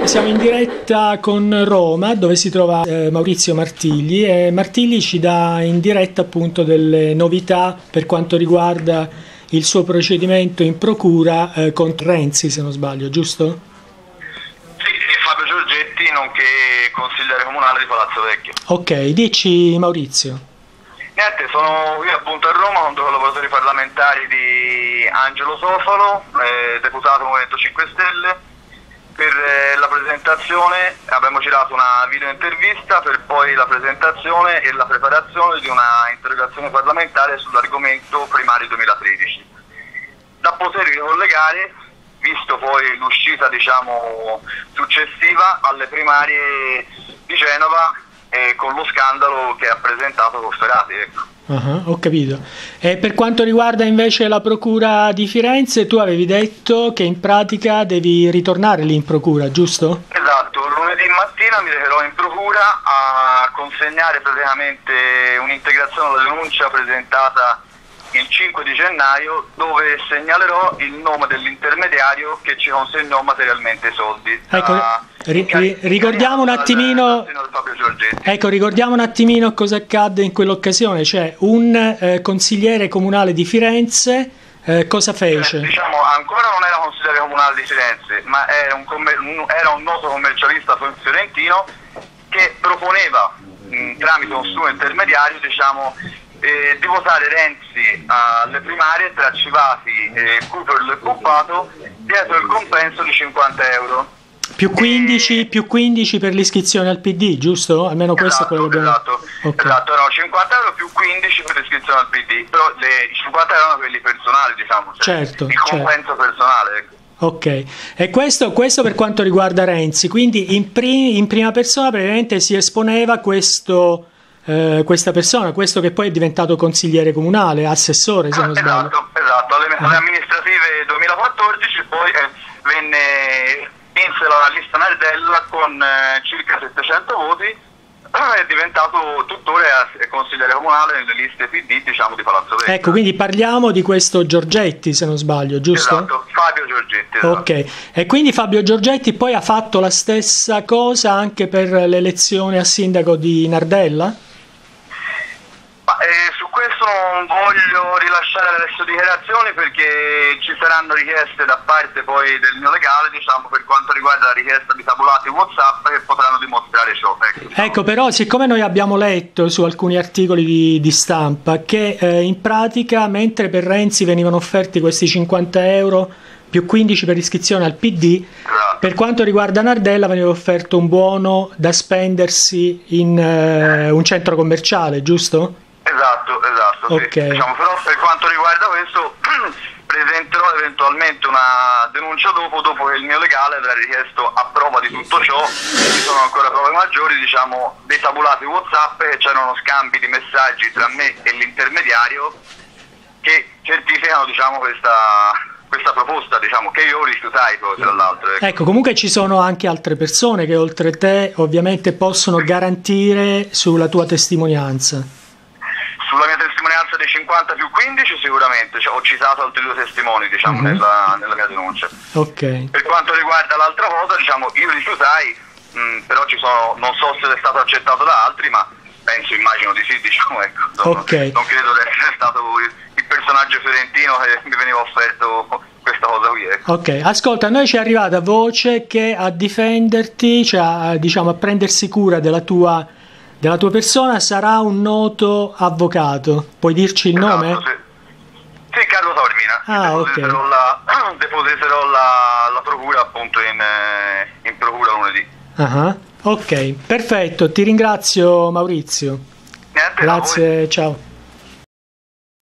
Siamo in diretta con Roma, dove si trova Maurizio Martigli, e Martigli ci dà in diretta appunto delle novità per quanto riguarda il suo procedimento in procura contro Renzi, se non sbaglio, giusto? Sì, Fabio Giorgetti, nonché consigliere comunale di Palazzo Vecchio. Ok, dici Maurizio. Niente, sono qui appunto a Roma con due collaboratori parlamentari di Angelo Sofalo, deputato Movimento 5 Stelle. Per la presentazione abbiamo girato una video intervista per poi la presentazione e la preparazione di una interrogazione parlamentare sull'argomento primari 2013. Da poter ricollegare, visto poi l'uscita successiva alle primarie di Genova con lo scandalo che ha presentato Cofferati, ecco. Ho capito. E per quanto riguarda invece la procura di Firenze, tu avevi detto che in pratica devi ritornare lì in procura, giusto? Esatto, lunedì mattina mi recherò in procura a consegnare praticamente un'integrazione alla denuncia presentata il 5 di gennaio, dove segnalerò il nome dell'intermediario che ci consegnò materialmente i soldi. Ecco, ricordiamo un attimino. Ecco, ricordiamo un attimino cosa accadde in quell'occasione, cioè un consigliere comunale di Firenze cosa fece? Ancora non era consigliere comunale di Firenze, ma era un noto commercialista fiorentino che proponeva tramite un suo intermediario di votare Renzi alle primarie tra Civati, Cooperlo e Puppato dietro il compenso di 50 euro. Più 15 per l'iscrizione al PD, giusto? Almeno questo è quello che abbiamo. Esatto, no, 50 euro più 15 per l'iscrizione al PD, però i 50 euro erano quelli personali, certo, il compenso personale, ecco. Ok, e questo per quanto riguarda Renzi, quindi in prima persona praticamente si esponeva questa persona, questo che poi è diventato consigliere comunale, assessore se non sbaglio. Esatto, alle amministrative 2014 poi vinse la lista Nardella con circa 700 voti, è diventato tuttora consigliere comunale nelle liste PD di Palazzo Vecchio. Ecco, quindi parliamo di questo Giorgetti se non sbaglio, giusto? Esatto, Fabio Giorgetti. Esatto. Ok, e quindi Fabio Giorgetti poi ha fatto la stessa cosa anche per l'elezione a sindaco di Nardella? Su questo non voglio rilasciare adesso dichiarazioni perché ci saranno richieste da parte poi del mio legale, per quanto riguarda la richiesta di tabulati WhatsApp, che potranno dimostrare ciò. Ecco, però siccome noi abbiamo letto su alcuni articoli di stampa che in pratica mentre per Renzi venivano offerti questi 50 euro più 15 per iscrizione al PD, esatto, per quanto riguarda Nardella veniva offerto un buono da spendersi in un centro commerciale, giusto? Esatto, okay. Sì. Però per quanto riguarda questo presenterò eventualmente una denuncia dopo che il mio legale avrà richiesto a prova di tutto ciò, ci sono ancora prove maggiori, dei tabulati WhatsApp, che c'erano scambi di messaggi tra me e l'intermediario che certificano questa proposta che io rifiutai poi tra l'altro. Ecco, comunque ci sono anche altre persone che oltre te ovviamente possono garantire sulla tua testimonianza. Sulla mia testimonianza dei 50 più 15 sicuramente, ho citato altri due testimoni nella mia denuncia. Ok. Per quanto riguarda l'altra cosa, io rifiutai, però non so se è stato accettato da altri, ma immagino di sì, ecco. Okay. Non credo di essere stato il personaggio fiorentino che mi veniva offerto questa cosa qui, ecco. Ok, ascolta, a noi ci è arrivata voce che a difenderti, cioè a prendersi cura della tua persona sarà un noto avvocato. Puoi dirci il nome? Sì, Carlo Tormina. Depositerò la procura appunto in procura lunedì. Ok, perfetto, ti ringrazio Maurizio. Niente, grazie, ciao.